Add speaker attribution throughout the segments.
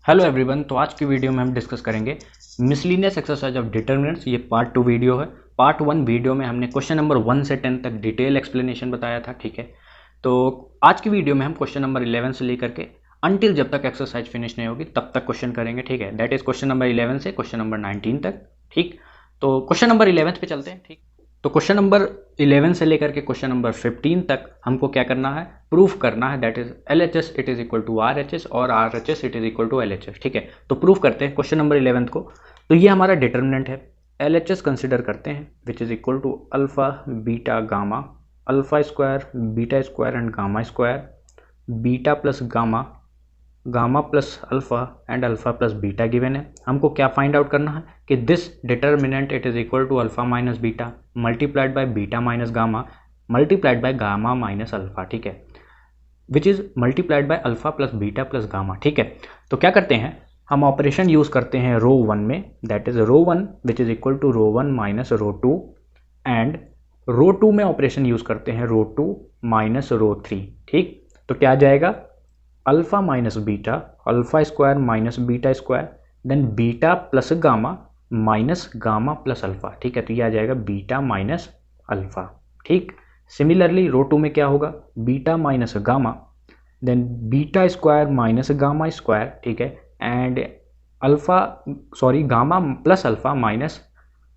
Speaker 1: Hello everyone. तो आज की वीडियो में हम डिस्कस करेंगे मिसलिनियस एक्सरसाइज ऑफ डिटर्मिनेंट्स। ये पार्ट 2 वीडियो है। पार्ट 1 वीडियो में हमने क्वेश्चन नंबर 1 से 10 तक डिटेल एक्सप्लेनेशन बताया था, ठीक है। तो आज की वीडियो में हम क्वेश्चन नंबर 11 से लेकर के अंटिल जब तक एक्सरसाइज फिनिश नहीं होगी तब तक क्वेश्चन करेंगे, ठीक है। दैट इज क्वेश्चन नंबर 11 से क्वेश्चन नंबर 19 तक, ठीक। तो क्वेश्चन नंबर 11 पे चलते हैं, ठीक। तो क्वेश्चन नंबर 11 से लेकर के क्वेश्चन नंबर 15 तक हमको क्या करना है, प्रूफ करना है। That is LHS it is equal to RHS और RHS it is equal to LHS, ठीक है। तो प्रूफ करते हैं क्वेश्चन नंबर 11 को। तो ये हमारा डिटर्मिनेंट है, LHS कंसिडर करते हैं which is equal to alpha beta gamma, alpha square beta square and gamma square, beta plus gamma, gamma plus alpha and alpha plus beta given है। हमको क्या फाइंड आउट करना है कि this determinant it is equal to alpha minus beta multiplied by beta minus gamma multiplied by gamma minus alpha, ठीक है, which is multiplied by alpha plus beta plus gamma, ठीक है। तो क्या करते हैं, हम ऑपरेशन यूज करते हैं रो 1 में, that is row 1 which is equal to row 1 minus row 2 and row 2 में ऑपरेशन यूज करते हैं रो 2 माइनस रो 3, ठीक। तो क्या आ जाएगा, alpha minus beta, alpha square minus beta square, then beta plus gamma minus gamma plus alpha, ठीक है। तो ये आ जाएगा बीटा माइनस अल्फा, ठीक। सिमिलरली रो 2 में क्या होगा, beta minus gamma, then beta square minus gamma square, ठीक है, and gamma plus alpha minus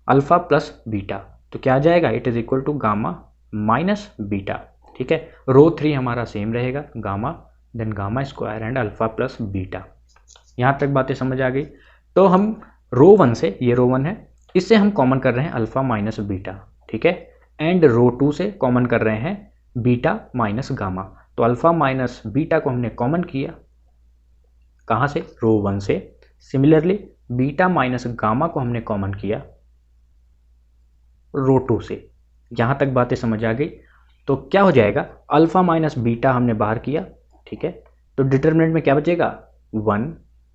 Speaker 1: alpha plus beta. तो क्या आ जाएगा, it is equal to gamma minus beta, ठीक है। रो 3 हमारा सेम रहेगा, gamma then gamma square and alpha plus beta. यहाँ तक बातें समझ आ गई। तो हम रो 1 से, ये रो 1 है, इससे हम कॉमन कर रहे हैं अल्फा माइनस बीटा, ठीक है, एंड रो 2 से कॉमन कर रहे हैं बीटा माइनस गामा। तो अल्फा माइनस बीटा को हमने कॉमन किया, कहाँ से, रो 1 से। सिमिलरली बीटा माइनस गामा को हमने कॉमन किया रो 2 से। यहाँ तक बातें समझ आ गई। तो क्या हो जाएगा, अल्फा माइनस बीटा हमने बाहर किया, ठीक है। तो डिटर्मिनेंट में क्या बचेगा, 1।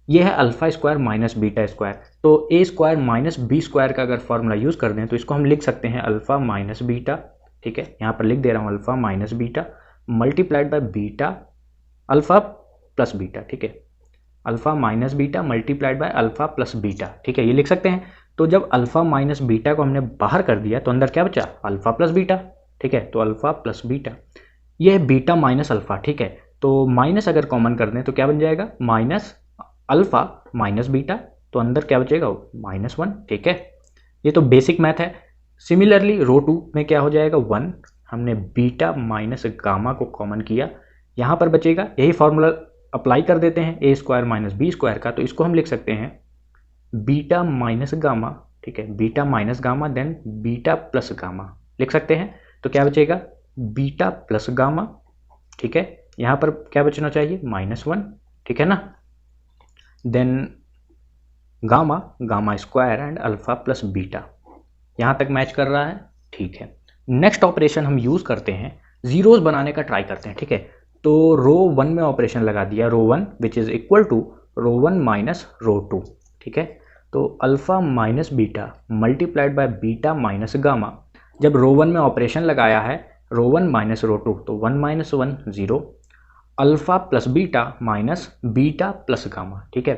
Speaker 1: ये है alpha square minus beta square. तो ए स्क्वायर माइनस बी स्क्वायर का अगर फॉर्मूला यूज कर दें तो इसको हम लिख सकते हैं अल्फा माइनस बीटा, ठीक है। यहाँ पर लिख दे रहा हूँ alpha minus beta multiplied by beta alpha plus beta, ठीक है। Alpha minus beta multiplied by alpha plus beta, ठीक है, ये लिख सकते हैं। तो जब अल्फा माइनस बीटा को हमने बाहर कर दिया तो अंदर क्या बचा, अल्फा प्लस बीटा, ठीक है। तो अल्फा प्लस बीटा, ये है बीटा माइनस अल्फा, ठीक है। तो माइनस अगर कॉमन कर दें तो क्या बन जाएगा, माइनस अल्फा माइनस बीटा, तो अंदर क्या बचेगा, -1, ठीक है। ये तो बेसिक मैथ है। सिमिलरली रो 2 में क्या हो जाएगा, 1। हमने बीटा माइनस गामा को कॉमन किया, यहाँ पर बचेगा, यही फॉर्मूला अप्लाई कर देते हैं ए स्क्वायर माइनस बी स्क्वायर का। तो इसको हम लिख सकते हैं बीटा माइनस गामा, ठीक है, beta minus gamma then beta plus gamma लिख सकते हैं। तो क्या बचेगा, बीटा प्लस गामा, ठीक है। यहाँ पर क्या बचना चाहिए, -1, ठीक है ना, then gamma, gamma square and alpha plus beta. यहाँ तक मैच कर रहा है, ठीक है। नेक्स्ट ऑपरेशन हम यूज करते हैं, जीरोस बनाने का ट्राई करते हैं, ठीक है। तो रो 1 में ऑपरेशन लगा दिया, row 1 which is equal to row 1 minus row 2, ठीक है। तो alpha minus beta multiplied by beta minus gamma. जब रो 1 में ऑपरेशन लगाया है रो 1 माइनस रो 2, तो 1 - 1 0, alpha plus beta minus beta plus gamma, ठीक है।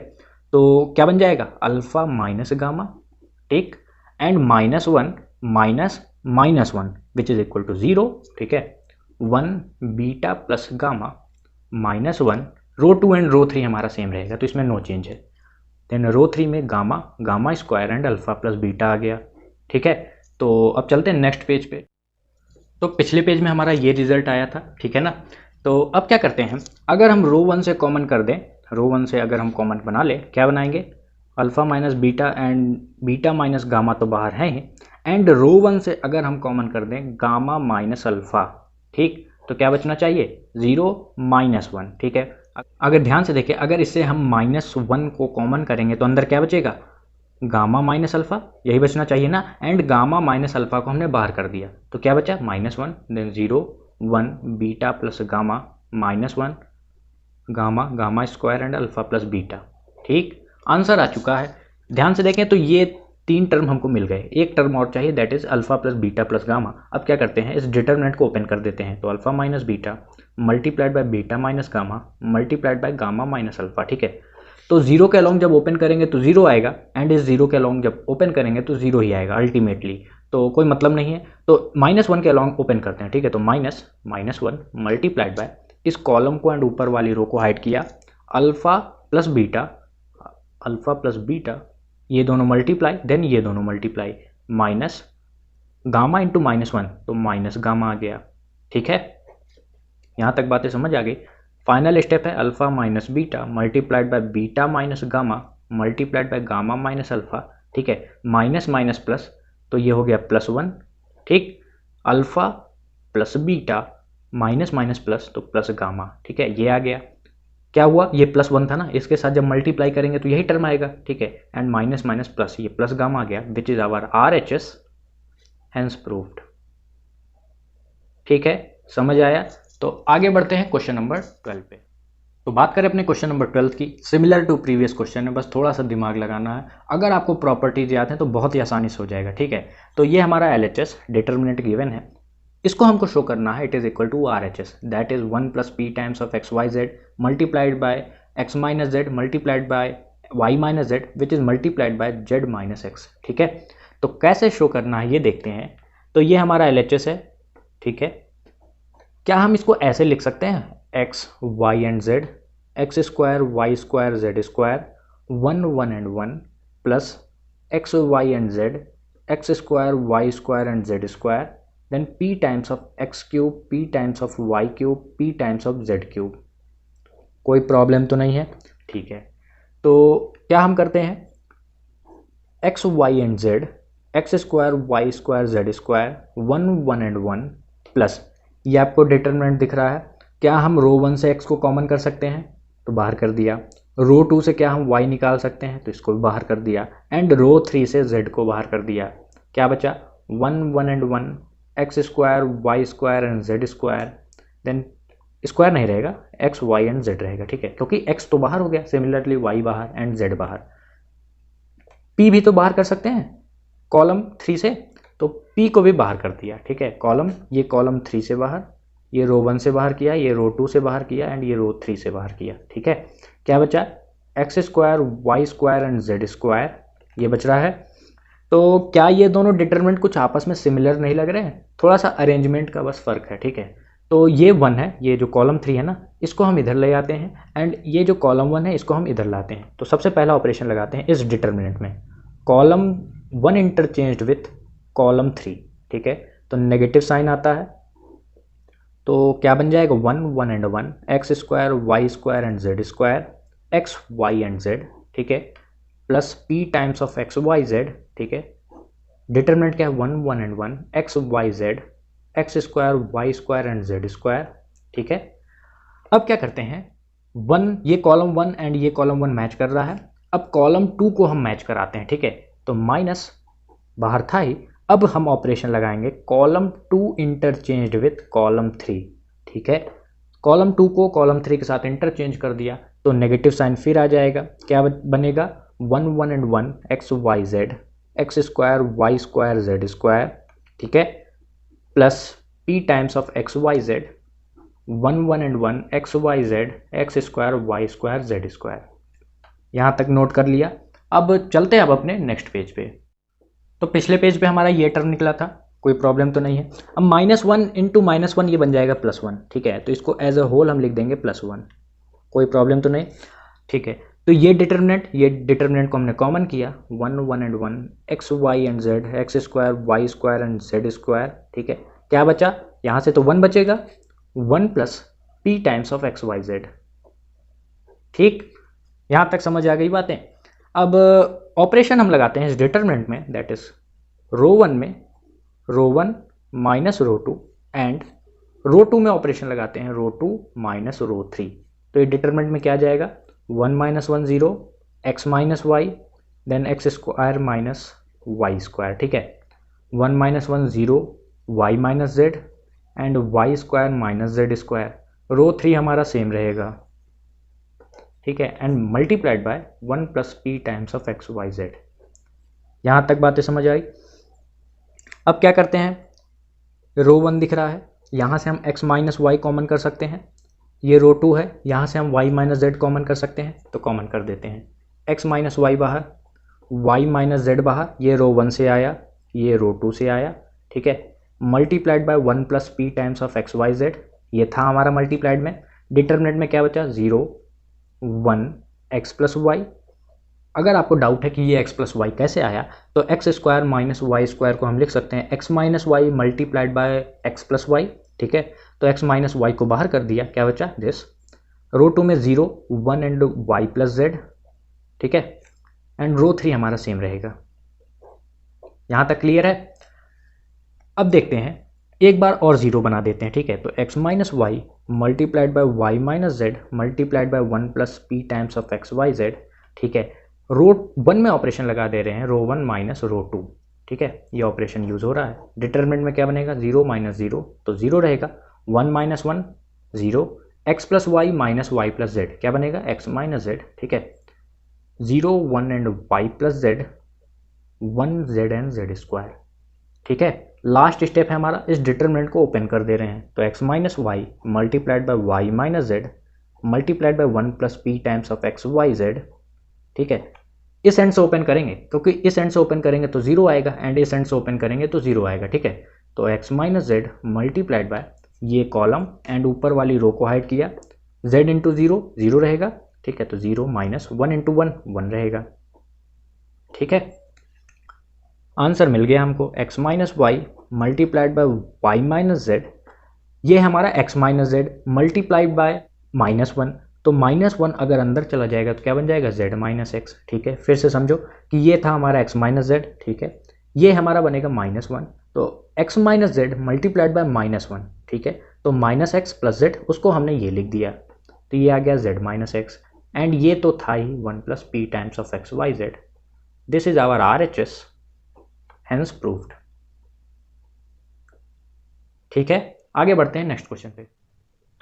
Speaker 1: तो क्या बन जाएगा, अल्फा माइनस गामा, ठीक, and -1 minus -1 which is equal to 0, ठीक है। 1 beta plus gamma -1, row 2 and row 3 हमारा सेम रहेगा, तो इसमें नो चेंज है। देन रो 3 में gamma, gamma square and alpha plus beta आ गया, ठीक है। तो अब चलते हैं नेक्स्ट पेज पे। तो पिछले पेज में हमारा ये रिजल्ट आया था, ठीक है ना। तो अब क्या करते हैं, अगर हम रो 1 से कॉमन कर दें, रो 1 से अगर हम कॉमन बना लें, क्या बनाएंगे, alpha minus beta and beta minus gamma तो बाहर है ही, एंड रो 1 से अगर हम कॉमन कर दें गामा माइनस अल्फा, ठीक, तो क्या बचना चाहिए, 0 -1, ठीक है। अगर ध्यान से देखें, अगर इससे हम -1 को कॉमन करेंगे तो अंदर क्या बचेगा, गामा माइनस अल्फा, यही बचना चाहिए ना, एंड गामा माइनस अल्फा को हमने बाहर कर दिया, तो क्या बचा, -1 then 0 1 beta plus gamma -1 gamma, gamma square and alpha plus beta, ठीक। आंसर आ चुका है। ध्यान से देखें तो ये 3 टर्म हमको मिल गए, एक टर्म और चाहिए, that is alpha plus beta plus gamma. अब क्या करते हैं, इस डिटर्मिनेंट को ओपन कर देते हैं। तो alpha minus beta multiplied by beta minus gamma multiplied by gamma minus alpha, ठीक है। तो जीरो के अलॉन्ग जब ओपन करेंगे तो जीरो आएगा, एंड इस जीरो के अलॉन्ग जब ओपन करेंगे तो जीरो ही आएगा अल्टीमेटली, तो कोई मतलब नहीं है। तो -1 के अलॉन्ग ओपन करते हैं, ठीक है। तो -1 मल्टीप्लाइड बाय इस कॉलम को एंड ऊपर वाली रो को हाइड किया, अल्फा प्लस बीटा, ये दोनों मल्टीप्लाई, देन ये दोनों मल्टीप्लाई, माइनस गामा इंटू -1, तो माइनस गामा आ गया, ठीक है। यहाँ तक बातें समझ आ गई। फाइनल स्टेप है alpha minus beta multiplied by beta minus gamma multiplied by gamma minus alpha, ठीक है। माइनस माइनस प्लस, तो ये हो गया +1, ठीक। Alpha plus beta minus minus plus, तो प्लस गामा, ठीक है। ये आ गया, क्या हुआ, ये +1 था ना, इसके साथ जब मल्टीप्लाई करेंगे तो यही टर्म आएगा, ठीक है। एंड माइनस माइनस प्लस, ये प्लस गामा आ गया, which is our RHS, hence proved, ठीक है। समझ आया। तो आगे बढ़ते हैं क्वेश्चन नंबर 12 पे। तो बात करें अपने क्वेश्चन नंबर 12 की, सिमिलर टू प्रीवियस क्वेश्चन है, बस थोड़ा सा दिमाग लगाना है। अगर आपको प्रॉपर्टीज याद है तो बहुत ही आसानी से हो जाएगा, ठीक है। तो ये हमारा LHS डिटर्मिनेंट गिवन है, इसको हमको शो करना है, it is equal to RHS, that is 1 + p times of XYZ multiplied by x minus Z multiplied by y minus Z which is multiplied by z minus x, ठीक है। तो कैसे show करना है ये देखते हैं। तो ये हमारा LHS है, ठीक है। क्या हम इसको ऐसे लिख सकते हैं, x y and z, x square y square z square 1 1 and 1 plus x y and z, x square y square and z square, then p times of x cube, p times of y cube, p times of z cube. कोई problem तो नहीं है, ठीक है। तो क्या हम करते हैं, x y and z, x square y square z square 1 1 and 1 plus, ये आपको डिटरमिनेंट दिख रहा है, क्या हम रो 1 से x को कॉमन कर सकते हैं, तो बाहर कर दिया। रो 2 से क्या हम y निकाल सकते हैं, तो इसको भी बाहर कर दिया। एंड रो 3 से z को बाहर कर दिया। क्या बचा, 1 1 and 1 x square y square and z square, then square नहीं रहेगा, x y एंड z रहेगा, ठीक है, क्योंकि x तो बाहर हो गया, सिमिलरली y बाहर एंड z बाहर। p भी तो बाहर कर सकते हैं कॉलम 3 से, तो p को भी बाहर कर दिया, ठीक है। कॉलम, ये कॉलम 3 से बाहर, ये रो 1 से बाहर किया, ये रो 2 से बाहर किया, एंड ये रो 3 से बाहर किया, ठीक है। क्या बचा, x square y square and z square, ये बच रहा है। तो क्या ये दोनों डिटरमिनेंट कुछ आपस में सिमिलर नहीं लग रहे हैं, थोड़ा सा अरेंजमेंट का बस फर्क है, ठीक है। तो ये 1 है, ये जो कॉलम 3 है ना, इसको हम इधर ले आते हैं, एंड ये जो कॉलम 1 है इसको हम इधर लाते हैं। तो सबसे पहला ऑपरेशन लगाते हैं इस डिटरमिनेंट में, कॉलम 1 इंटरचेंज्ड विथ कॉलम 3, ठीक है। तो नेगेटिव साइन आता है, तो क्या बन जाएगा, 1 1 and 1 x square y square and z square x y and z, ठीक है, plus p times of x y z, ठीक है। डिटरमिनेंट क्या है, 1 1 and 1 x y z x square y square and z square, ठीक है। अब क्या करते हैं, 1, ये कॉलम 1 एंड ये कॉलम 1 मैच कर रहा है, अब कॉलम 2 को हम मैच कराते हैं, ठीक है। तो माइनस बाहर था ही, अब हम ऑपरेशन लगाएंगे कॉलम 2 इंटरचेंज्ड विथ कॉलम 3, ठीक है। कॉलम 2 को कॉलम 3 के साथ इंटरचेंज कर दिया, तो नेगेटिव साइन फिर आ जाएगा। क्या बनेगा, 1 1 and 1 x y z x square y square z square, ठीक है, plus p times of x y z 1 1 and 1 x y z x square y square z square. यहाँ तक नोट कर लिया। अब चलते हैं अब अपने नेक्स्ट पेज पे। तो पिछले पेज पे हमारा ये टर्म निकला था, कोई प्रॉब्लम तो नहीं है। अब -1 इंटू -1 ये बन जाएगा +1, ठीक है। तो इसको एज अ होल हम लिख देंगे +1, कोई प्रॉब्लम तो नहीं, ठीक है। तो ये डिटरमिनेंट को हमने कॉमन किया, 1 1 and 1 x y and z x square y square and z square, ठीक है। क्या बचा, यहाँ से तो 1 बचेगा, 1 plus p times of x y z, ठीक। यहाँ तक समझ आ गई बातें। अब ऑपरेशन हम लगाते हैं इस डिटरमिनेंट में, दैट इज रो 1 में रो 1 माइनस रो 2 एंड रो 2 में ऑपरेशन लगाते हैं रो 2 माइनस रो 3। तो ये डिटरमिनेंट में क्या आ जाएगा, 1 - 1 0 x minus Y, then x square minus Y square, ठीक है। 1 - 1 0 y minus Z and Y square minus Z square. Row 3 हमारा सेम रहेगा, ठीक है, and multiplied by 1 plus p times of x y z। यहाँ तक बातें समझ आई। अब क्या करते हैं, रो 1 दिख रहा है, यहाँ से हम x माइनस वाई कॉमन कर सकते हैं, ये रो 2 है, यहाँ से हम y माइनस जेड कॉमन कर सकते हैं, तो कॉमन कर देते हैं। x माइनस वाई बाहर, y माइनस जेड बाहर, ये रो 1 से आया, ये रो 2 से आया, ठीक है। Multiplied by 1 plus P times of X Y Z, ये था हमारा मल्टीप्लाइड में। डिटर्मिनेंट में क्या बचा, 0 1 एक्स प्लस वाई। अगर आपको डाउट है कि ये x प्लस वाई कैसे आया, तो X square minus Y square को हम लिख सकते हैं x minus Y multiplied by X plus Y, ठीक है। तो x माइनस वाई को बाहर कर दिया, क्या बचा दिस। रो 2 में 0 1 एंड वाई प्लस जेड, ठीक है। एंड रो 3 हमारा सेम रहेगा। यहाँ तक क्लियर है। अब देखते हैं, एक बार और 0 बना देते हैं, ठीक है। तो x minus Y multiplied by Y minus Z multiplied by 1 plus P times of X Y Z, ठीक है। रो 1 में ऑपरेशन लगा दे रहे हैं, रो 1 माइनस रो 2, ठीक है। ये ऑपरेशन यूज हो रहा है। डिटरमिनेंट में क्या बनेगा, 0 माइनस 0 तो 0 रहेगा, 1 minus 1 0, X plus Y minus Y plus Z, क्या बनेगा एक्स माइनस जेड, ठीक है। 0 1 and Y plus Z 1 Z and Z square, ठीक है। लास्ट स्टेप है हमारा, इस डिटरमिनेंट को ओपन कर दे रहे हैं, तो x minus Y multiplied by Y minus Z multiplied by 1 plus P times of X Y Z, ठीक है। इस एंड से ओपन करेंगे, क्योंकि इस एंड से ओपन करेंगे तो 0 आएगा, एंड इस एंड से ओपन करेंगे तो 0 आएगा, ठीक है। तो x minus Z multiplied bye ये कॉलम एंड ऊपर वाली रो को हाइड किया, z इंटू 0 0 रहेगा, ठीक है। तो 0 माइनस 1 इंटू 1 1 रहेगा, ठीक है। आंसर मिल गया हमको, x minus Y multiplied by Y minus Z, ये हमारा x minus Z multiplied by -1, तो -1 अगर अंदर चला जाएगा तो क्या बन जाएगा z माइनस एक्स, ठीक है। फिर से समझो कि ये था हमारा x माइनस जेड, ठीक है। ये हमारा बनेगा -1, तो x minus Z multiplied by -1, ठीक है। तो माइनस एक्स प्लस जेड, उसको हमने ये लिख दिया, तो ये आ गया z माइनस एक्स, एंड ये तो था ही 1 plus P times of X Y Z. This is our RHS, hence proved, ठीक है। आगे बढ़ते हैं नेक्स्ट क्वेश्चन पे।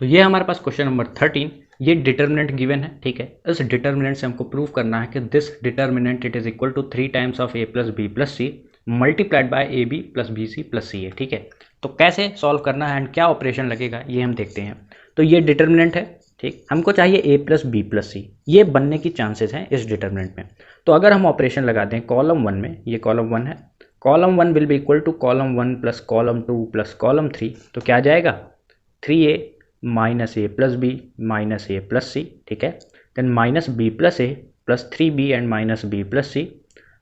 Speaker 1: तो ये हमारे पास क्वेश्चन नंबर 13, ये डिटर्मिनेंट गिवन है, ठीक है। इस डिटर्मिनेंट से हमको प्रूव करना है कि this determinant it is equal to 3 times of a plus B plus C multiplied by A B plus B C plus C है, ठीक है। तो कैसे सॉल्व करना है एंड क्या ऑपरेशन लगेगा ये हम देखते हैं। तो ये डिटर्मिनेंट है, ठीक। हमको चाहिए a plus B plus C, ये बनने की चांसेस हैं इस डिटर्मिनेंट में। तो अगर हम ऑपरेशन लगा दें कॉलम 1 में, ये कॉलम 1 है, column 1 will be equal to column 1 plus column 2 plus column 3, तो क्या आ जाएगा 3a minus A plus B minus A plus C, ठीक है। Then minus B plus A plus 3b and minus B plus C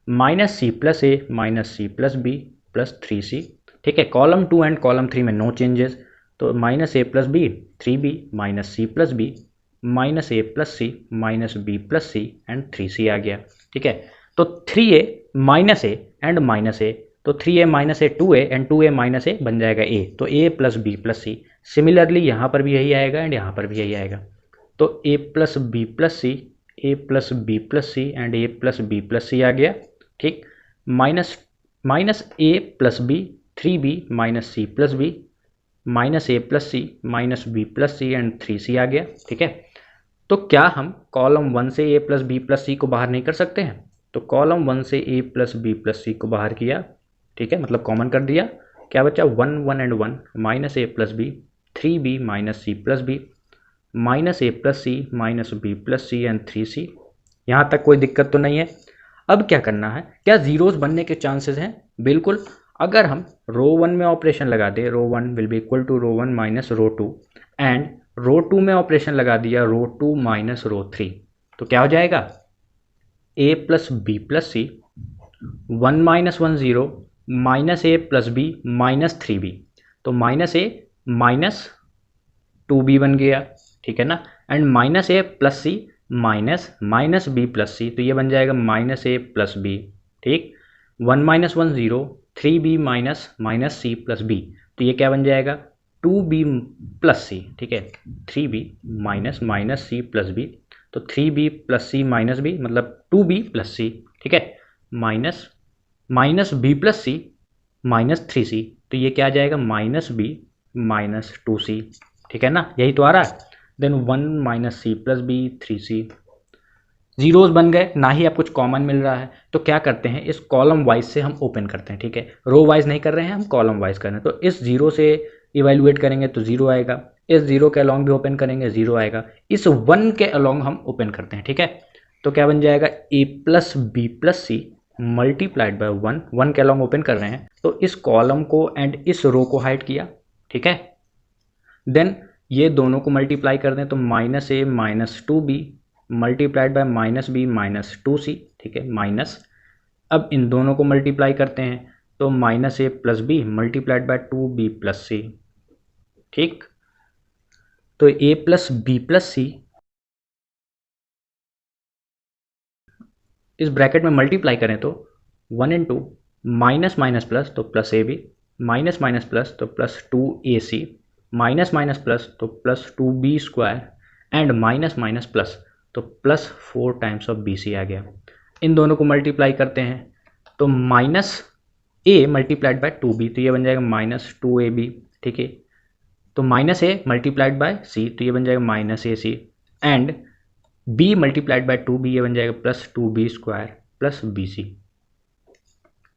Speaker 1: minus C plus A minus C plus B plus 3c, ठीक है। Column 2 and column 3 में no changes, तो minus A plus B 3b minus C plus B minus A plus C minus B plus C and 3c आ गया, ठीक है। तो 3a minus A and minus A, तो 3a माइनस ए 2a एंड 2a minus A बन जाएगा a, तो a plus B plus C. Similarly यहाँ पर भी यही आएगा एंड यहाँ पर भी यही आएगा, तो a plus B plus C, a plus B plus C and a plus B plus C आ गया, ठीक। Minus a plus B 3b minus C plus B minus A plus C minus B plus C and 3c आ गया, ठीक है। तो क्या हम कॉलम 1 से a प्लस बी प्लस सी को बाहर नहीं कर सकते हैं? तो कॉलम 1 से a प्लस बी प्लस सी को बाहर किया, ठीक है, मतलब कॉमन कर दिया, क्या बचा 1 1 and 1 minus A plus B 3b minus C plus B minus A plus C minus B plus C and 3c। यहाँ तक कोई दिक्कत तो नहीं है। अब क्या करना है, क्या जीरोस बनने के चांसेस हैं? बिल्कुल। अगर हम रो 1 में ऑपरेशन लगा दे, row 1 will be equal to row 1 minus row 2 and row 2 में ऑपरेशन लगा दिया रो 2 माइनस रो 3, तो क्या हो जाएगा a plus B plus C 1 minus 1 0 minus A plus B minus 3b, तो माइनस ए माइनस 2b बन गया, ठीक है ना। And minus A plus C minus minus B plus C, तो ये बन जाएगा माइनस ए प्लस बी, ठीक। 1 minus 1 0 3b minus minus C plus B, तो ये क्या बन जाएगा 2b प्लस सी, ठीक है। 3b minus minus C plus B, तो 3b plus C minus B मतलब 2b प्लस सी, ठीक है। Minus minus B plus C minus 3c, तो ये क्या आ जाएगा माइनस बी माइनस 2c, ठीक है ना, यही तो आ रहा है। Then 1 minus C plus B 3c, zeros बन गए, ना ही अब कुछ कॉमन मिल रहा है। तो क्या करते हैं, इस कॉलम वाइज से हम ओपन करते हैं, ठीक है। रो वाइज नहीं कर रहे हैं हम, कॉलम वाइज कर रहे हैं, तो इस जीरो से इवेल्युएट करेंगे तो 0 आएगा, इस 0 के अलॉन्ग भी ओपन करेंगे 0 आएगा, इस 1 के अलॉन्ग हम ओपन करते हैं, ठीक है। तो क्या बन जाएगा a plus B plus C multiplied by 1 के अलॉन्ग ओपन कर रहे हैं, तो इस कॉलम को एंड इस रो को हाइड किया, ठीक है। देन ये दोनों को मल्टीप्लाई कर दें तो minus A minus 2b multiplied by minus B minus 2c, ठीक है, माइनस, अब इन दोनों को मल्टीप्लाई करते हैं तो minus A plus B multiplied by 2b plus C, ठीक। तो a plus B plus C इस ब्रैकेट में मल्टीप्लाई करें तो 1 इंटू माइनस माइनस प्लस तो plus A B, minus minus plus तो plus 2ac, minus minus plus तो plus 2b square and minus minus plus तो प्लस 4 टाइम्स ऑफ bc आ गया। इन दोनों को मल्टीप्लाई करते हैं तो minus a multiplied by 2b, तो ये बन जाएगा माइनस 2ab, ठीक है। तो minus a multiplied by c, तो ये बन जाएगा minus ac and b multiplied by 2b, ये बन जाएगा plus 2b square plus bc।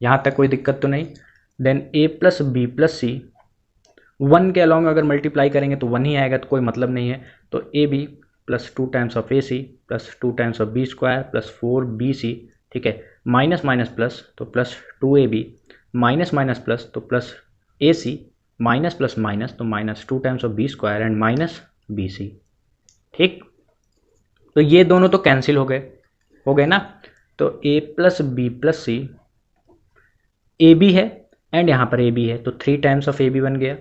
Speaker 1: यहाँ तक कोई दिक्कत तो नहीं। Then a plus B plus C 1 के अलॉन्ग अगर मल्टीप्लाई करेंगे तो 1 ही आएगा, तो कोई मतलब नहीं है। तो A B plus 2 times of A C plus 2 times of B square plus 4bc, ठीक है, माइनस माइनस प्लस तो plus 2ab, minus minus plus तो plus ac, minus plus minus तो minus 2 times of B square and minus bc, ठीक। तो ये दोनों तो कैंसिल हो गए ना। तो a plus B plus C A B है एंड यहाँ पर ए बी है, तो 3 टाइम्स ऑफ ए बी बन गया।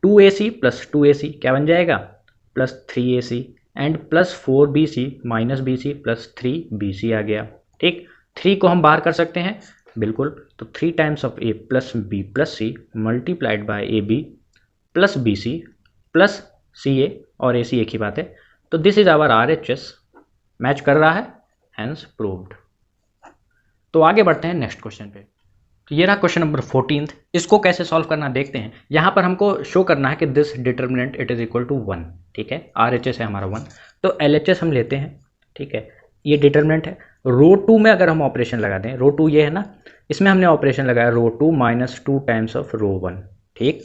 Speaker 1: 2ac प्लस 2ac क्या बन जाएगा plus 3ac and plus 4bc minus bc plus 3bc आ गया, ठीक। 3 को हम बाहर कर सकते हैं, बिल्कुल। तो 3 times of a plus B plus C multiplied by A B plus B C plus C A, और ए सी एक ही बात है। तो this is our RHS, match कर रहा है, हैंस प्रूव्ड। तो आगे बढ़ते हैं नेक्स्ट क्वेश्चन पे। तो ये रहा क्वेश्चन नंबर 14। इसको कैसे सॉल्व करना देखते हैं। यहाँ पर हमको शो करना है कि this determinant it is equal to 1, ठीक है। RHS है हमारा 1, तो LHS हम लेते हैं, ठीक है। ये डिटर्मिनेंट है। रो 2 में अगर हम ऑपरेशन लगा दें, रो 2 ये है ना, इसमें हमने ऑपरेशन लगाया row 2 minus 2 times of row 1, ठीक।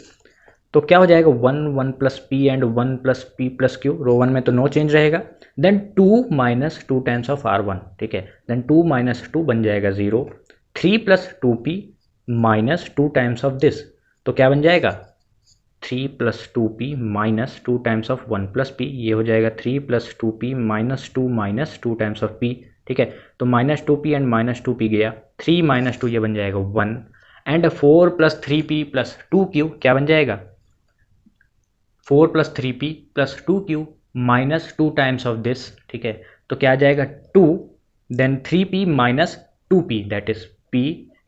Speaker 1: तो क्या हो जाएगा 1 plus P and 1 plus P plus Q, row 1 में तो नो चेंज रहेगा। Then 2 minus 2 times of R1, ठीक है। देन 2 माइनस 2 बन जाएगा 0, 3 plus 2p minus 2 times of this, तो क्या बन जाएगा 3 plus 2p minus 2 times of 1 plus p, ये हो जाएगा 3 plus 2p minus 2 times of p, ठीक है। तो minus 2p and minus 2p गया, 3 माइनस 2 ये बन जाएगा 1 and 4 plus 3p plus 2q क्या बन जाएगा 4 plus 3p plus 2q minus 2 times of this, ठीक है। तो क्या आ जाएगा 2, then 3p minus 2p that is p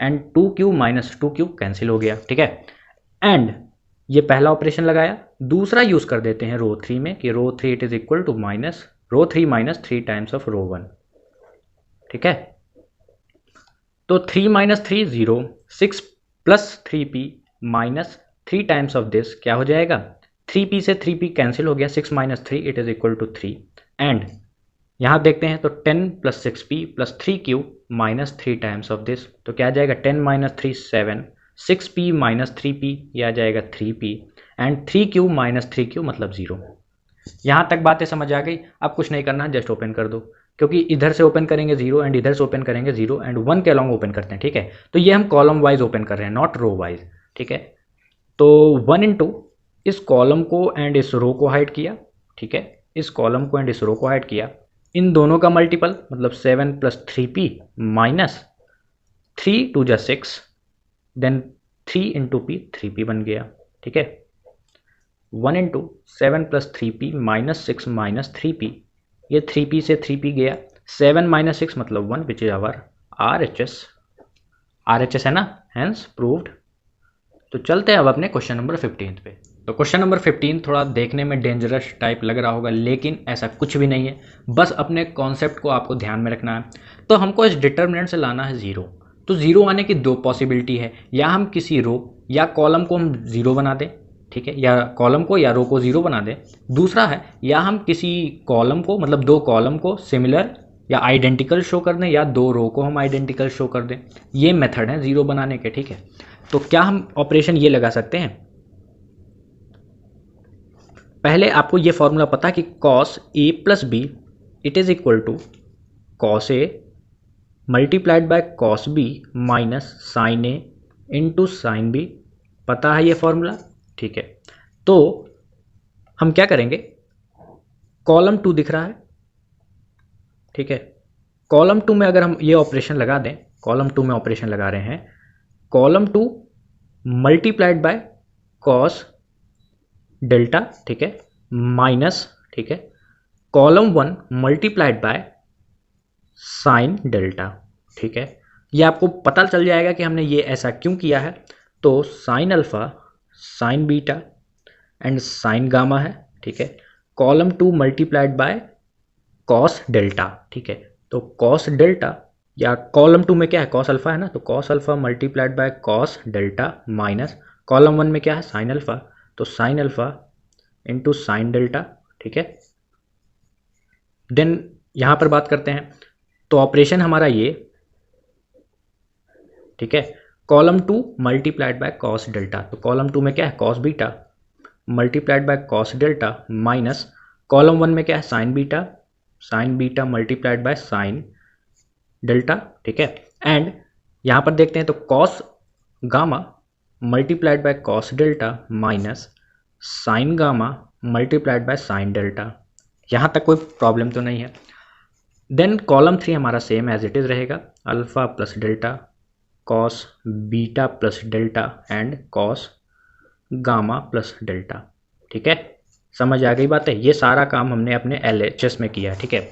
Speaker 1: and 2q minus 2q cancel हो गया, ठीक है। एंड ये पहला ऑपरेशन लगाया, दूसरा यूज कर देते हैं रो 3 में कि row 3 it is equal to minus row 3 minus 3 times of row 1, ठीक है। तो 3 minus 3 0, 6 plus 3p minus 3 times of this क्या हो जाएगा 3p से 3p कैंसिल हो गया, 6 minus 3 it is equal to 3 and यहाँ देखते हैं तो 10 plus 6p plus 3q minus 3 times of this, तो क्या आ जाएगा 10 माइनस 3 7, 6p माइनस 3p ये आ जाएगा 3p and 3q minus 3q मतलब 0। यहाँ तक बातें समझ आ गई। अब कुछ नहीं करना, जस्ट ओपन कर दो, क्योंकि इधर से ओपन करेंगे 0 एंड इधर से ओपन करेंगे 0 एंड 1 के अलॉन्ग ओपन करते हैं, ठीक है। तो ये हम कॉलम वाइज ओपन कर रहे हैं, नॉट रो वाइज, ठीक है। तो 1 इंटू इस कॉलम को एंड इस रो को हाइड किया, ठीक है, इस कॉलम को एंड इस रो को हाइड किया, इन दोनों का मल्टीपल मतलब 7 प्लस 3p माइनस 3 2 जा 6, देन 3 इंटू p 3p बन गया, ठीक है। 1 into 7 plus 3p minus 6 minus 3p, ये 3p से 3p गया, 7 माइनस 6 मतलब 1 विच इज आवर RHS है ना, हैंस प्रूव्ड। तो चलते हैं अब अपने क्वेश्चन नंबर 15 पे। तो क्वेश्चन नंबर 15 थोड़ा देखने में डेंजरस टाइप लग रहा होगा, लेकिन ऐसा कुछ भी नहीं है, बस अपने कॉन्सेप्ट को आपको ध्यान में रखना है। तो हमको इस डिटर्मिनेंट से लाना है 0। तो 0 आने की दो पॉसिबिलिटी है, या हम किसी रो या कॉलम को हम 0 बना दें, ठीक है, या कॉलम को या रो को 0 बना दें। दूसरा है या हम किसी कॉलम को मतलब दो कॉलम को सिमिलर या आइडेंटिकल शो कर दें, या दो रो को हम आइडेंटिकल शो कर दें। ये मेथड है 0 बनाने के, ठीक है। तो क्या हम ऑपरेशन ये लगा सकते हैं, पहले आपको ये फॉर्मूला पता है कि cos A plus B it is equal to cos A multiplied by cos B minus sine A into sine B. पता है ये फॉर्मूला, ठीक है। तो हम क्या करेंगे, कॉलम 2 दिख रहा है, ठीक है। कॉलम 2 में अगर हम ये ऑपरेशन लगा दें, कॉलम 2 में ऑपरेशन लगा रहे हैं, column 2 multiplied by cos delta, ठीक है, माइनस, ठीक है, column 1 multiplied by sine delta, ठीक है। ये आपको पता चल जाएगा कि हमने ये ऐसा क्यों किया है। तो sign alpha, sine beta and sign gamma है, ठीक है। Column 2 multiplied by cos delta, ठीक है। तो कॉस डेल्टा या कॉलम 2 में क्या है, कॉस अल्फा है ना, तो cos alpha multiplied by cos delta minus column 1 में क्या है, साइन अल्फा, तो sine alpha into sine delta, ठीक है। देन यहां पर बात करते हैं, तो ऑपरेशन हमारा ये, ठीक है, column 2 multiplied by cos delta, तो कॉलम 2 में क्या है, cos beta multiplied by cos delta minus column 1 में क्या है, sign beta multiplied by sine delta, ठीक है। एंड यहां पर देखते हैं, तो cos gamma multiplied by cos delta minus sign gamma multiplied by sine delta. यहां तक कोई प्रॉब्लम तो नहीं है। देन कॉलम 3 हमारा सेम एज इट इज रहेगा, alpha plus delta cos beta plus delta and cos gamma plus delta, ठीक है। समझ आ गई बात है, ये सारा काम हमने अपने LHS में किया है, ठीक है।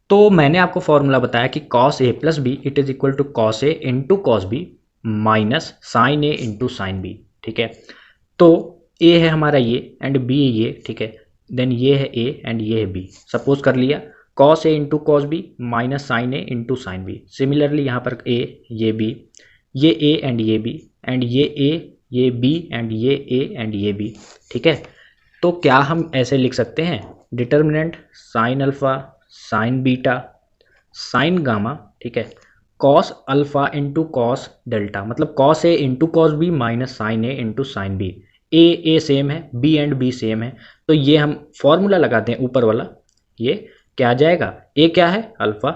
Speaker 1: तो मैंने आपको फॉर्मूला बताया कि cos A plus B it is equal to cos A into cos B minus sine A into sine B, ठीक है। तो ए है हमारा ये एंड बी है ये, ठीक है। देन ये है ए एंड ये है बी। सपोज कर लिया cos A into cos B minus sine A into sine B. Similarly यहाँ पर ए, ये बी, ये ए एंड ये बी एंड ये ए, ये बी एंड ये ए एंड ये बी, ठीक है। तो क्या हम ऐसे लिख सकते हैं, determinant sine alpha sine beta sine gamma, ठीक है, cos alpha into cos delta, मतलब cos A into cos B minus sine A into sine B. A same है, बी एंड बी सेम है, तो ये हम फॉर्मूला लगाते हैं ऊपर वाला, ये क्या आ जाएगा, ए क्या है अल्फा,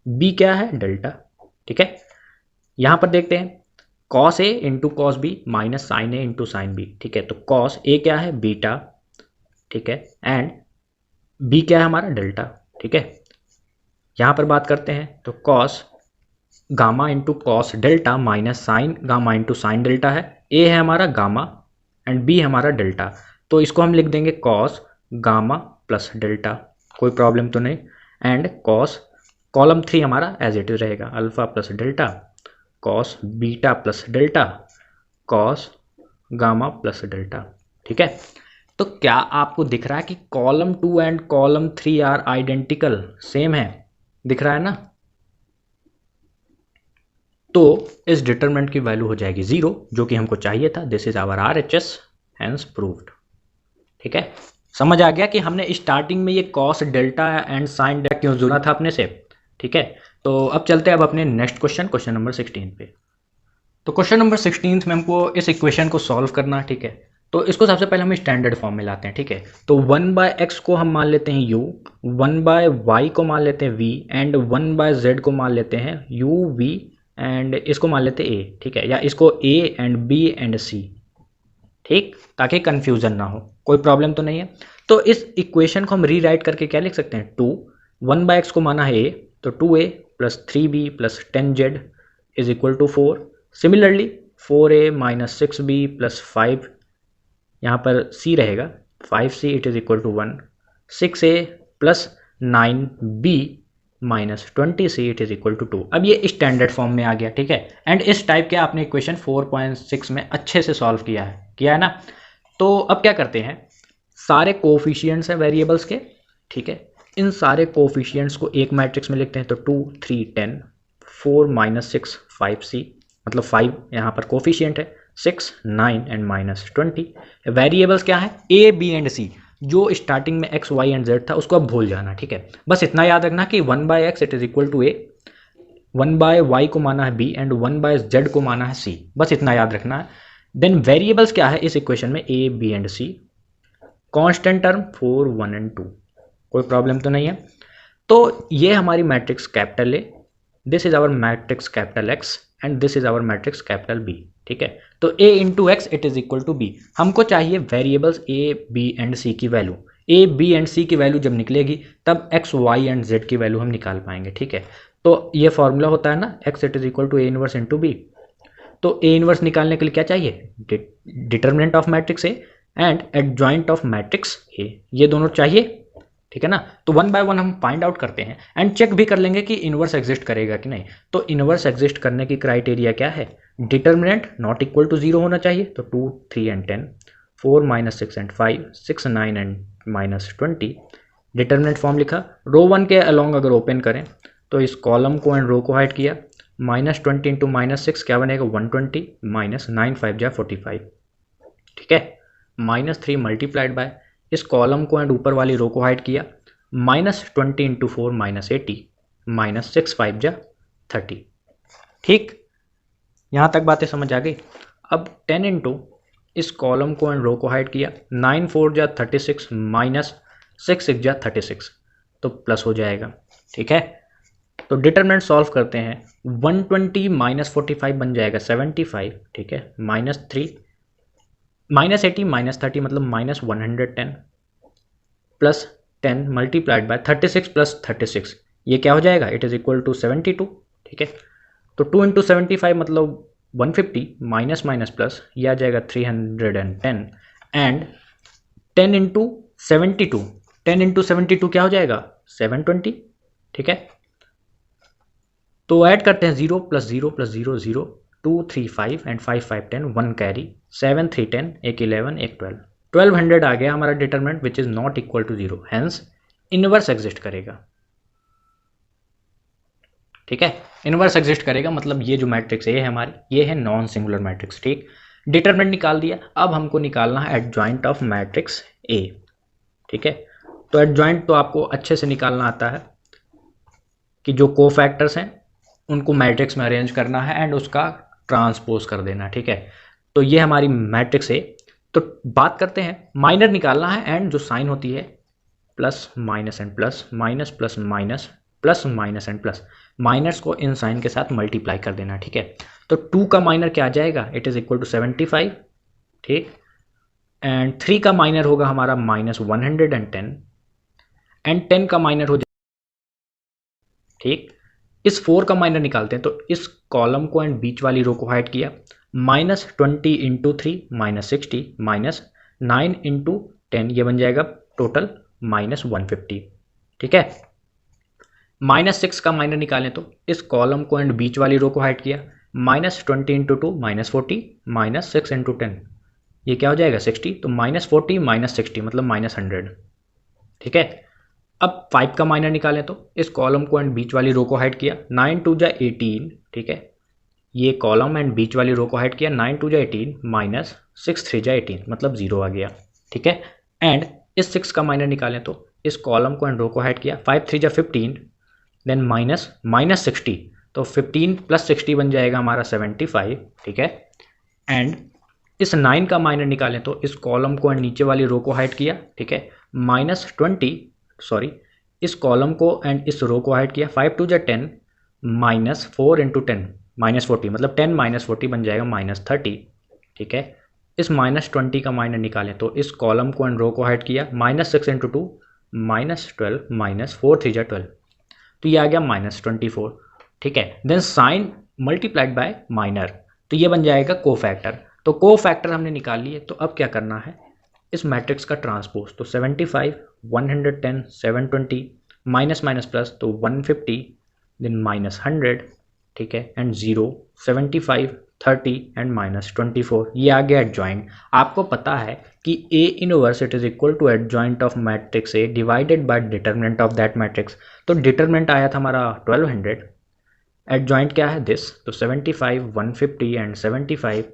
Speaker 1: बी क्या है डेल्टा, ठीक है। यहां पर देखते हैं cos A into cos B minus sine A into sine B, ठीक है। तो कॉस ए क्या है बीटा, ठीक है, एंड बी क्या है हमारा डेल्टा, ठीक है। यहां पर बात करते हैं, तो cos gamma into cos delta minus sign gamma into sine delta है। ए है हमारा गामा एंड बी हमारा डेल्टा, तो इसको हम लिख देंगे कॉस गामा प्लस डेल्टा, कोई प्रॉब्लम तो नहीं। एंड कॉस कॉलम 3 हमारा एज इट इज रहेगा, alpha plus delta cos beta plus delta cos gamma plus delta, ठीक है। तो क्या आपको दिख रहा है कि column 2 and column 3 are identical, same है, दिख रहा है ना। तो इस डिटरमिनेंट की वैल्यू हो जाएगी 0, जो कि हमको चाहिए था। This is our RHS, hence proved, ठीक है। समझ आ गया कि हमने स्टार्टिंग में ये cos delta and sine delta क्यों जुड़ा था अपने से, ठीक है। तो अब चलते हैं अब अपने नेक्स्ट क्वेश्चन नंबर 16 पे। तो क्वेश्चन नंबर 16 में हमको इस इक्वेशन को सॉल्व करना है, ठीक है। तो इसको सबसे पहले हम स्टैंडर्ड फॉर्म में लाते हैं, ठीक है। तो 1/x को हम मान लेते हैं u, 1/y को मान लेते हैं v एंड 1/z को मान लेते हैं u v एंड इसको मान लेते हैं a, ठीक है, या इसको a and b and c, ठीक, ताकि कंफ्यूजन ना हो, कोई प्रॉब्लम तो नहीं है। तो इस इक्वेशन को हम रीराइट करके क्या लिख सकते हैं, 2 1/x को माना है a, तो 2a plus 3b plus 10z is equal to 4। Similarly 4a minus 6b plus 5, यहाँ पर c रहेगा 5c it is equal to 1, 6a plus 9b minus 20c it is equal to 2। अब ये स्टैंडर्ड फॉर्म में आ गया, ठीक है। एंड इस टाइप के आपने इक्वेशन 4.6 में अच्छे से सॉल्व किया है ना। तो अब क्या करते हैं, सारे कोफिशिएंट्स हैं वेरिएबल्स के, ठीक है। इन सारे कोफिशिएंट्स को एक मैट्रिक्स में लिखते हैं, तो 2 3 10 4 माइनस 6 5c, मतलब 5 यहाँ पर कोफिशिएंट है, 6 9 एंड माइनस 20। वेरिएबल्स क्या है, a b एंड c। जो स्टार्टिंग में x y एंड z था उसको अब भूल जाना, ठीक है। बस इतना याद रखना कि 1/x it is equal to a, 1/y को माना है b एंड 1/z को माना है c, बस इतना याद रखना है। देन वेरिएबल्स क्या है इस इक्वेशन में, a b and c। Constant term 4 1 and 2, कोई प्रॉब्लम तो नहीं है। तो ये हमारी matrix capital A, this is our matrix capital X and this is our matrix capital B, ठीक है। तो a into X it is equal to B. हमको चाहिए variables a b and c की value. a b and c की value जब निकलेगी तब x y एंड z की वैल्यू हम निकाल पाएंगे, ठीक है। तो ये फॉर्मूला होता है ना, x it is equal to a inverse into B. तो a इनवर्स निकालने के लिए क्या चाहिए, determinant of matrix A and adjoint of matrix A, ये दोनों चाहिए, ठीक है ना। तो वन बाय वन हम फाइंड आउट करते हैं एंड चेक भी कर लेंगे कि इनवर्स एग्जिस्ट करेगा कि नहीं। तो इनवर्स एग्जिस्ट करने की क्राइटेरिया क्या है, डिटर्मिनेंट नॉट इक्वल टू 0 होना चाहिए। तो 2 3 and 10, 4 minus 6 and 5, 6 9 and minus 20। Determinant form लिखा, रो 1 के अलॉन्ग अगर ओपन करें तो इस कॉलम को एंड रो को हाइड किया, माइनस 20 इंटू माइनस 6 क्या बनेगा 120, माइनस 9 5 जा 45, ठीक है। माइनस 3 मल्टीप्लाइड बाय इस कॉलम को एंड ऊपर वाली रो को हाइड किया, माइनस 20 इंटू 4 माइनस 80, माइनस 6 5 जा 30, ठीक। यहाँ तक बातें समझ आ गई। अब 10 इंटू इस कॉलम को एंड रो को हाइड किया, 9 4 जा 36, माइनस 6 6 जा 36, तो प्लस हो जाएगा, ठीक है। तो डिटरमिनेंट सॉल्व करते हैं, 120 माइनस 45 बन जाएगा 75, ठीक है। माइनस 3 माइनस 80 माइनस 30 मतलब minus 110, plus 10 multiplied by 36 plus 36, ये क्या हो जाएगा, इट इज इक्वल टू 72, ठीक है। तो 2 इंटू 75 मतलब 150, माइनस माइनस प्लस, ये आ जाएगा 310 एंड 10 इंटू 72, 10 इंटू 72 क्या हो जाएगा 720, ठीक है। तो ऐड करते हैं 0 प्लस 0 प्लस 0 0, 2 3 5 एंड 5 5 10, 1 कैरी, 7 3 10, एक 11 एक 12, 1200 आ गया हमारा determinant which is not equal to 0, hence inverse exist करेगा, ठीक है। इनवर्स एग्जिस्ट करेगा मतलब ये जो मैट्रिक्स ए है हमारी, ये है नॉन सिंगुलर मैट्रिक्स, ठीक। डिटरमिनेंट निकाल दिया, अब हमको निकालना है एडजॉइंट ऑफ मैट्रिक्स ए, ठीक है। तो एडजॉइंट तो आपको अच्छे से निकालना आता है कि जो कोफैक्टर्स हैं उनको मैट्रिक्स में अरेंज करना है एंड उसका ट्रांसपोज कर देना, ठीक है। तो ये हमारी मैट्रिक्स है। तो बात करते हैं, माइनर निकालना है एंड जो साइन होती है plus minus and plus, minus plus minus, plus minus and plus, minus को इन साइन के साथ मल्टीप्लाई कर देना, ठीक है। तो 2 का माइनर क्या आ जाएगा, इट इज इक्वल टू 75, ठीक। एंड 3 का माइनर होगा हमारा माइनस 110 एंड 10 का माइनर हो जाएगा, ठीक। इस 4 का माइनर निकालते हैं, तो इस कॉलम को एंड बीच वाली रो को हाइड किया, minus 20 into 3 minus 60, minus 9 into 10, ये बन जाएगा टोटल माइनस 150, ठीक है। माइनस 6 का माइनर निकालें तो इस कॉलम को एंड बीच वाली रो को हाइड किया, minus 20 into 2 minus 40, minus 6 into 10, ये क्या हो जाएगा 60, तो माइनस 40 माइनस 60 मतलब माइनस 100, ठीक है। अब 5 का माइनर निकालें तो इस कॉलम को एंड बीच वाली रो को हाइड किया, 9 2 जा 18, ठीक है। ये कॉलम एंड बीच वाली रो को हाइड किया, 9 2 जा 18, माइनस 6 3 जा 18 मतलब 0 आ गया, ठीक है। एंड इस 6 का माइनर निकालें तो इस कॉलम को एंड रो को हाइड किया, 5 3 जा 15, देन माइनस माइनस 60, तो 15 प्लस 60 बन जाएगा हमारा 75, ठीक है। एंड इस 9 का माइनर निकालें तो इस कॉलम को एंड नीचे वाली रो को हाइड किया, ठीक है, माइनस 20, सॉरी इस कॉलम को एंड इस रो को हाइड किया, 5 2 जा 10, माइनस 4 इंटू 10 माइनस 40 मतलब 10 माइनस 40 बन जाएगा माइनस 30, ठीक है। इस माइनस 20 का माइनर निकालें तो इस कॉलम को एंड रो को हाइड किया, माइनस 6 इंटू 2 माइनस 12, माइनस 4 3 जा 12, तो ये आ गया माइनस 24, ठीक है। Then sign multiplied by minor, तो ये बन जाएगा कोफैक्टर। तो कोफैक्टर हमने निकाल लिए, तो अब क्या करना है, इस मैट्रिक्स का ट्रांसपोज, तो 75 110 720, माइनस माइनस प्लस तो 150, देन माइनस 100, ठीक है, एंड 0 75 30 एंड माइनस 24, ये आ गया एडजॉइंट। आपको पता है कि A inverse it is equal to adjoint of matrix A divided by determinant of that matrix. तो डिटरमिनेंट आया था हमारा 1200, एडजॉइंट क्या है दिस, तो 75 150 and 75,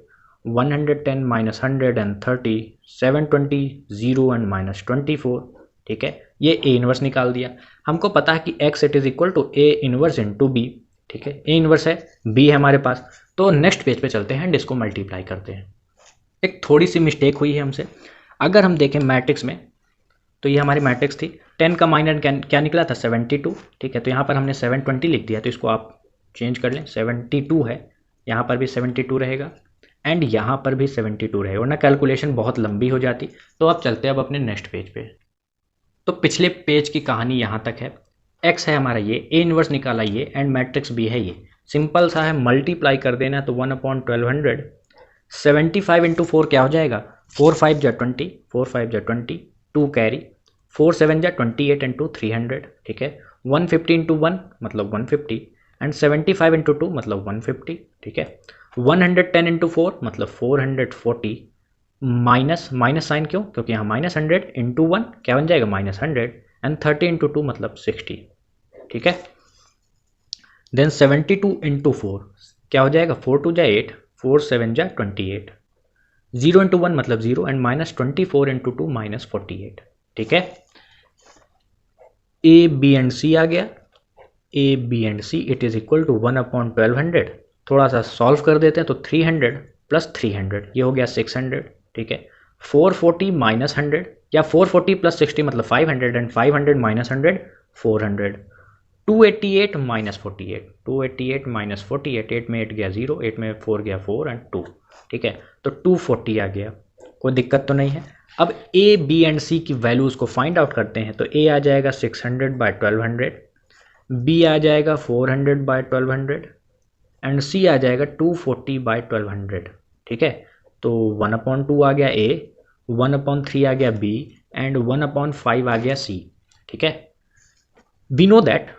Speaker 1: 110 minus 100 and 30, 720 0 and minus 24, ठीक है। ये ए इनवर्स निकाल दिया। हमको पता है कि X it is equal to A inverse into B, ठीक है। ए इनवर्स है, बी है हमारे पास। तो नेक्स्ट पेज पे चलते हैं एंड इसको मल्टीप्लाई करते हैं। एक थोड़ी सी मिस्टेक हुई है हमसे, अगर हम देखें मैट्रिक्स में तो ये हमारी मैट्रिक्स थी। 10 का माइनर क्या निकला था 72, ठीक है। तो यहाँ पर हमने 720 लिख दिया, तो इसको आप चेंज कर लें, 72 है, यहाँ पर भी 72 रहेगा एंड यहाँ पर भी 72 रहेगा, वरना कैलकुलेशन बहुत लंबी हो जाती। तो अब चलते हैं अब अपने नेक्स्ट पेज पे। तो पिछले पेज की कहानी यहाँ तक है। एक्स है हमारा ये, ए इनवर्स निकाला ये एंड मैट्रिक्स बी है ये। सिंपल सा है, मल्टीप्लाई कर देना है तो 1/1200। 75 इंटू 4 क्या हो जाएगा, 4 5 जा 20, 4 5 जा 20, 2 कैरी, 4 7 जा 28 इंटू 300, ठीक है। 150 इंटू 1 मतलब 150 एंड 75 इंटू 2 मतलब 150, ठीक है। 110 इंटू 4 मतलब 440, माइनस माइनस साइन क्यों, क्योंकि यहाँ -100 इंटू 1 क्या बन जाएगा -100 एंड 30 इंटू 2 मतलब 60, ठीक है। देन 72 इंटू 4 क्या हो जाएगा, 4 2 जा 8, 4 7 जा 28, 0 इंटू 1 मतलब 0 एंड -24 इंटू 2 -48, ठीक है। ए बी एंड सी आ गया, A B and C it is equal to 1/1200। थोड़ा सा सॉल्व कर देते हैं तो 300 प्लस 300 ये हो गया 600, ठीक है। 440 माइनस 100 या 440 प्लस 60 मतलब 500 एंड 500 माइनस 100 400। 288 माइनस 48, 288 माइनस 48, 8 में 8 गया 0, 8 में 4 गया 4 एंड 2, ठीक है। तो 240 आ गया, कोई दिक्कत तो नहीं है। अब ए बी एंड सी की वैल्यूज़ को फाइंड आउट करते हैं। तो ए आ जाएगा 600/1200, बी आ जाएगा 400/1200 एंड सी आ जाएगा 240/1200, ठीक है। तो 1/2 आ गया ए, 1/3 आ गया बी एंड 1/5 आ गया सी, ठीक है। वी नो दैट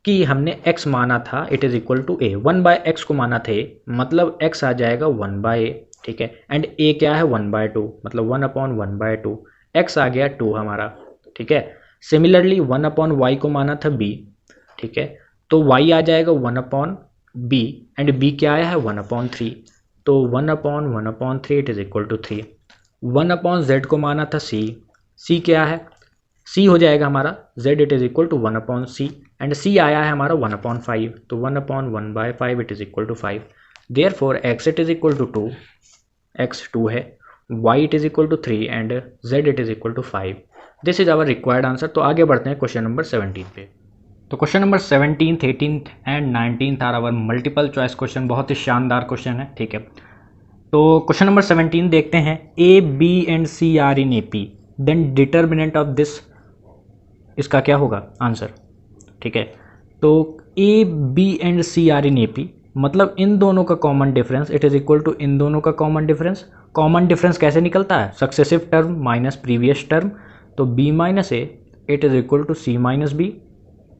Speaker 1: कि हमने x माना था it is equal to A, 1/x को माना थे मतलब x आ जाएगा 1/a, ठीक है। एंड a क्या है 1/2 मतलब 1/1/2, x आ गया 2 हमारा, ठीक है। सिमिलरली 1/y को माना था b, ठीक है। तो y आ जाएगा 1/b एंड b क्या आया है 1/3, तो 1/1/3 it is equal to 3। 1/z को माना था c क्या है, c हो जाएगा हमारा z it is equal to 1/c and c आया है हमारा 1/5, तो 1/1/5 it is equal to 5। Therefore x it is equal to 2, x 2 है, y it is equal to 3 and z it is equal to 5। This is our required answer. तो आगे बढ़ते हैं question number 17 पे। तो question number 17, 18 and 19 are our multiple choice question, बहुत ही शानदार question है, ठीक है। तो क्वेश्चन नंबर 17 देखते हैं। A B and C are in A P, then determinant of this, इसका क्या होगा आंसर, ठीक है। तो A B and C are in A P मतलब इन दोनों का common difference it is equal to इन दोनों का कॉमन डिफरेंस। कॉमन डिफरेंस कैसे निकलता है, successive term minus previous term, तो b minus A it is equal to C minus B,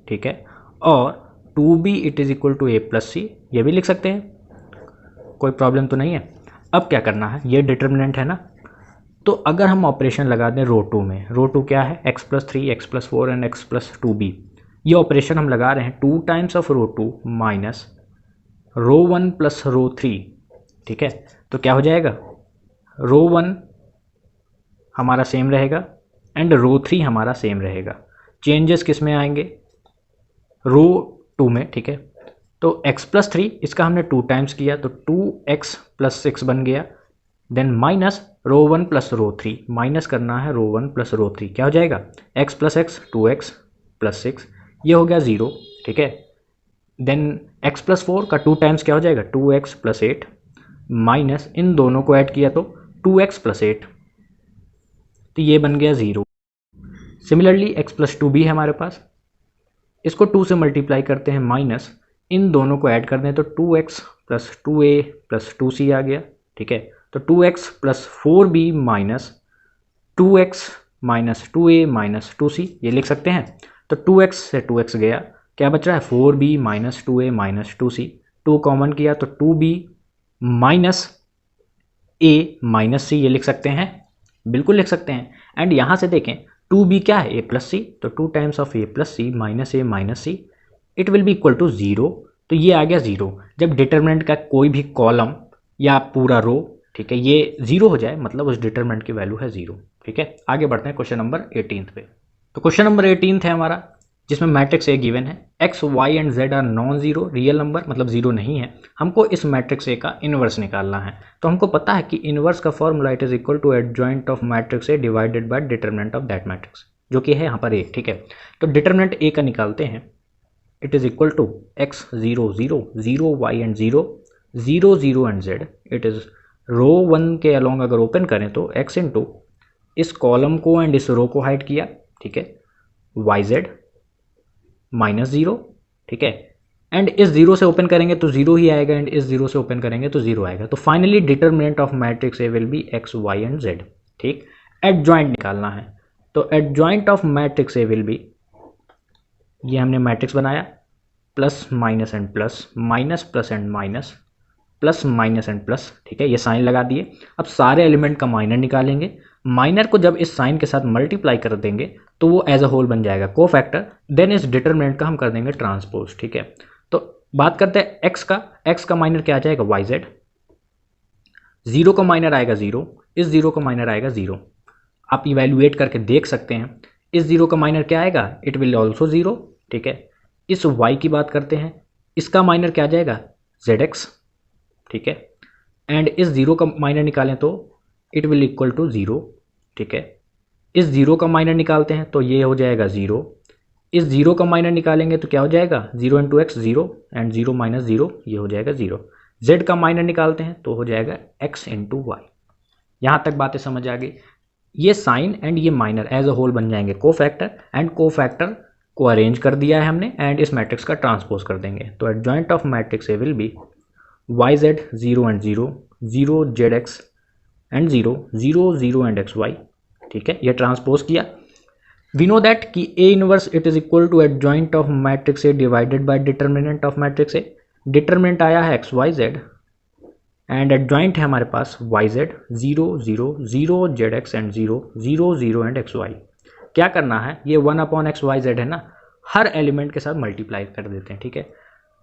Speaker 1: ठीक है। और 2b it is equal to A plus C, ये भी लिख सकते हैं, कोई प्रॉब्लम तो नहीं है। अब क्या करना है, ये डिटर्मिनेंट है ना, तो अगर हम ऑपरेशन लगा दें रो 2 में, रो 2 क्या है x+3 x+4 एंड x+2b, ये ऑपरेशन हम लगा रहे हैं 2 times of row 2 minus row 1 plus row 3, ठीक है। तो क्या हो जाएगा, रो 1 हमारा सेम रहेगा एंड रो 3 हमारा सेम रहेगा। चेंजेस किस में आएंगे, रो 2 में, ठीक है। तो x+3 इसका हमने 2 टाइम्स किया तो 2x+6 बन गया, then minus row 1 plus row 3, minus करना है रो 1 प्लस रो 3, क्या हो जाएगा x+x 2x+6, ये हो गया 0, ठीक है। देन x+4 का 2 टाइम्स क्या हो जाएगा 2x+8, माइनस इन दोनों को ऐड किया तो 2x+8, तो ये बन गया 0। सिमिलरली x+2 भी है हमारे पास, इसको 2 से मल्टीप्लाई करते हैं, माइनस इन दोनों को ऐड कर दें तो 2x plus 2a plus 2c आ गया, ठीक है। तो 2x plus 4b minus 2x minus 2a minus 2c, ये लिख सकते हैं। तो 2x से 2x गया, क्या बच रहा है 4b minus 2a minus 2c, 2 common किया तो 2b minus a minus c, ये लिख सकते हैं, बिल्कुल लिख सकते हैं। एंड यहाँ से देखें 2b क्या है a प्लस सी, तो 2 times of a plus C minus a minus c it will be equal to 0, तो ये आ गया 0। जब डिटर्मिनेंट का कोई भी कॉलम या पूरा रो, ठीक है, ये 0 हो जाए मतलब उस डिटर्मिनेंट की वैल्यू है 0, ठीक है। आगे बढ़ते हैं क्वेश्चन नंबर 18 पे। तो क्वेश्चन नंबर 18 है हमारा, जिसमें मैट्रिक्स ए गिवन है, X Y and Z are non zero, real number मतलब जीरो नहीं है, हमको इस मैट्रिक्स ए का इन्वर्स निकालना है। तो हमको पता है कि इन्वर्स का formula it is equal to adjoint of matrix A divided by determinant of that matrix, जो कि है यहाँ पर ए। ठीक है, तो डिटरमिनेंट ए का निकालते हैं, it is equal to X zero zero, zero Y and zero, zero zero and Z. It is row one के अलोंग अगर ओपन करें तो एक्स इंटू इस कॉलम को एंड इस रो को हाइड किया, ठीक है, वाई जेड माइनस जीरो, ठीक है, एंड इस जीरो से ओपन करेंगे तो जीरो ही आएगा, एंड इस जीरो से ओपन करेंगे तो जीरो आएगा। तो finally determinant of matrix A will be X Y and Z. ठीक, एडजॉइंट निकालना है, तो adjoint of matrix A will be, ये हमने मैट्रिक्स बनाया, plus minus and plus, minus plus and minus, plus minus and plus. ठीक है, ये साइन लगा दिए। अब सारे एलिमेंट का माइनर निकालेंगे, माइनर को जब इस साइन के साथ मल्टीप्लाई कर देंगे तो वो एज अ होल बन जाएगा कोफैक्टर, देन इस डिटरमिनेंट का हम कर देंगे ट्रांसपोज। ठीक है, तो बात करते हैं एक्स का माइनर क्या आ जाएगा, वाई जेड, जीरो का माइनर आएगा जीरो, इस जीरो का माइनर आएगा जीरो। आप इवेल्युएट करके देख सकते हैं, इस जीरो का माइनर क्या आएगा, इट विल ऑल्सो जीरो। ठीक है, इस वाई की बात करते हैं, इसका माइनर क्या आ जाएगा, जेड एक्स। ठीक है, एंड इस जीरो का माइनर निकालें तो it will equal to zero. ठीक है, इस जीरो का माइनर निकालते हैं तो ये हो जाएगा जीरो, इस जीरो का माइनर निकालेंगे तो क्या हो जाएगा, zero into x zero, and zero minus zero, ये हो जाएगा जीरो। जेड का माइनर निकालते हैं तो हो जाएगा एक्स इंटू वाई। यहाँ तक बातें समझ आ गई। ये साइन एंड ये माइनर एज अ होल बन जाएंगे कोफैक्टर, एंड कोफैक्टर को अरेंज कर दिया है हमने, एंड इस मैट्रिक्स का ट्रांसपोज कर देंगे। तो adjoint of matrix A will be Y Z zero and zero, zero Z X and zero, zero zero and X Y. ठीक है, ये ट्रांसपोज किया। वी नो दैट कि A inverse it is equal to adjoint of matrix A divided by determinant of matrix A. Determinant आया है X Y Z, and adjoint है हमारे पास Y Z, zero zero, zero Z X and zero, zero zero and X Y. क्या करना है, ये one upon X Y Z है ना, हर एलिमेंट के साथ मल्टीप्लाई कर देते हैं। ठीक है,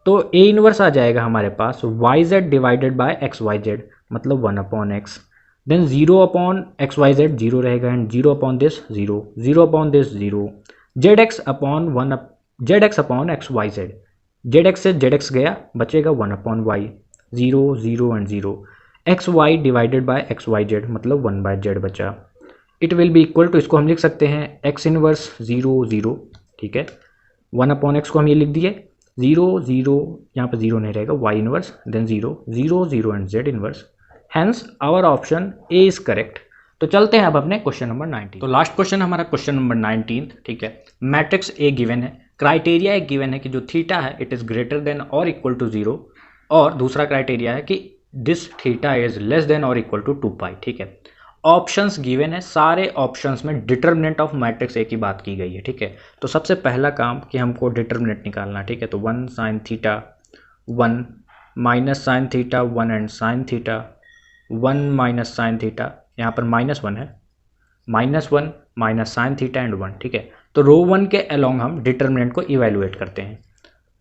Speaker 1: तो ए इनवर्स आ जाएगा हमारे पास Y Z divided by X Y Z, मतलब one upon X, then zero upon X Y Z zero रहेगा, and zero upon this zero, zero upon this zero, Z X upon one, Z X upon X Y Z, Z X से Z X गया, बचेगा one upon Y, zero zero and zero, X Y divided by X Y Z, मतलब one by Z बचा। It will be equal to, इसको हम लिख सकते हैं एक्स इनवर्स जीरो जीरो। ठीक है, वन अपॉन एक्स को हम ये लिख दिए, जीरो जीरो, यहाँ पर जीरो नहीं रहेगा, Y inverse, then zero zero zero and Z inverse. Hence our option A is correct. तो चलते हैं अब अपने क्वेश्चन नंबर 19। तो लास्ट क्वेश्चन हमारा क्वेश्चन नंबर 19। ठीक है, मैट्रिक्स ए गिवन है, क्राइटेरिया एक गिवन है कि जो थीटा है इट इज ग्रेटर देन और इक्वल टू जीरो, और दूसरा क्राइटेरिया है कि this theta is less than और इक्वल टू 2 पाई। ठीक है, ऑप्शंस गिवन है, सारे ऑप्शंस में डिटरमिनेंट ऑफ मैट्रिक्स ए की बात की गई है। ठीक है, तो सबसे पहला काम कि हमको डिटरमिनेंट निकालना। ठीक है, तो one sine theta one, minus sine theta one and sine theta one, minus sine theta, यहाँ पर माइनस वन है, minus one minus sine theta and one. ठीक है, तो रो वन के अलोंग हम डिटरमिनेंट को इवेलुएट करते हैं।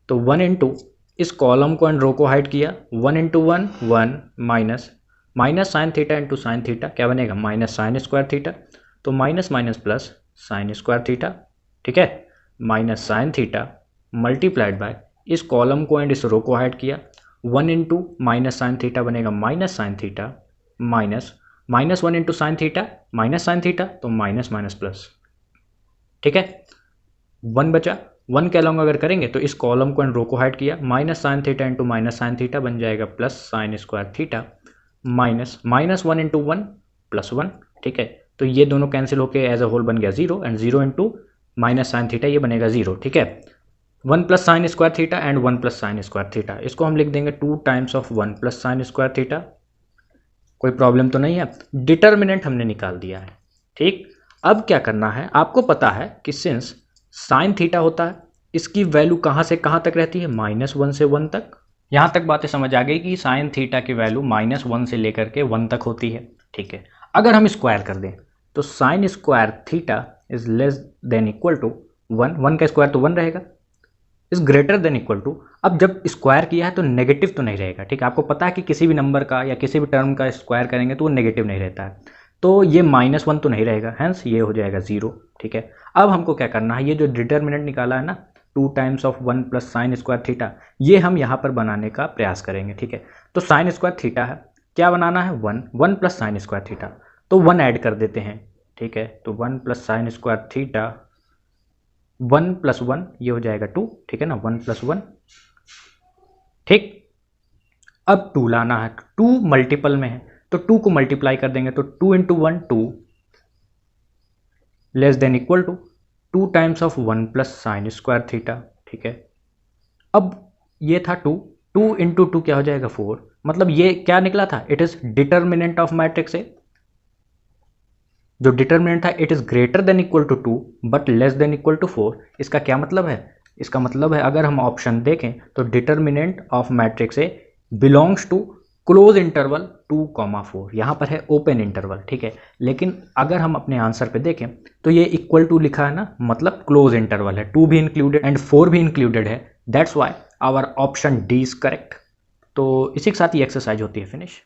Speaker 1: तो वन इंटू इस कॉलम को एंड रो को हाइड किया, one into one one, minus minus sine theta into sine theta, क्या बनेगा, माइनस साइन स्क्वायर थीटा, तो minus minus plus sine square theta. ठीक है, minus sine theta multiplied by इस कॉलम को एंड इस रो को हाइड किया, one into minus sine theta बनेगा minus sine theta, minus minus one into sine theta minus sine theta, तो minus minus plus. ठीक है, वन बचा, वन के अलॉन्ग अगर करेंगे तो इस कॉलम को एंड रो को हाइड किया, minus sine theta into minus sine theta बन जाएगा plus sine square theta, minus minus one into one plus one. ठीक है, तो ये दोनों कैंसिल होकर एज अ होल बन गया zero, and zero into minus sine theta ये बनेगा जीरो। ठीक है, one plus sine square theta and one plus sine square theta, इसको हम लिख देंगे two times of one plus sine square theta. कोई प्रॉब्लम तो नहीं है, डिटरमिनेंट हमने निकाल दिया है। ठीक, अब क्या करना है, आपको पता है कि सिंस साइन थीटा होता है, इसकी वैल्यू कहाँ से कहाँ तक रहती है, माइनस वन से वन तक। यहाँ तक बातें समझ आ गई कि साइन थीटा की वैल्यू माइनस वन से लेकर के वन तक होती है। ठीक है, अगर हम स्क्वायर कर दें तो sine square theta is less than equal to one, one का स्क्वायर तो वन रहेगा, is greater than equal to, अब जब स्क्वायर किया है तो नेगेटिव तो नहीं रहेगा। ठीक है, आपको पता है कि किसी भी नंबर का या किसी भी टर्म का स्क्वायर करेंगे तो वो नेगेटिव नहीं रहता है। तो ये -1 तो नहीं रहेगा, हैंस ये हो जाएगा 0। ठीक है, अब हमको क्या करना है, ये जो डिटर्मिनेंट निकाला है ना 2 times of 1 plus sine square theta, ये हम यहाँ पर बनाने का प्रयास करेंगे। ठीक है, तो साइन स्क्वायर थीटा है, क्या बनाना है 1 प्लस साइन स्क्वायर थीटा, तो 1 ऐड कर देते हैं। ठीक है, तो 1 plus sine square theta, 1 plus 1 ये हो जाएगा 2। ठीक है ना, 1 प्लस 1। ठीक, अब 2 लाना है, 2 मल्टीपल में है तो 2 को मल्टीप्लाई कर देंगे, तो 2 into 1 2 less than equal to 2 times of 1 plus sine square theta. ठीक है, अब ये था 2 इंटू 2 क्या हो जाएगा 4, मतलब ये क्या निकला था, it is determinant of matrix A. जो डिटर्मिनेंट था it is greater than equal to 2 but less than equal to 4। इसका क्या मतलब है, इसका मतलब है अगर हम ऑप्शन देखें तो determinant of matrix A belongs to close interval 2,4, यहाँ पर है ओपन इंटरवल। ठीक है, लेकिन अगर हम अपने आंसर पे देखें तो ये इक्वल टू लिखा है ना, मतलब क्लोज इंटरवल है, 2 भी इंक्लूडेड एंड 4 भी इंक्लूडेड है, that's why our option D is correct. तो इसी के साथ ये एक्सरसाइज होती है फिनिश।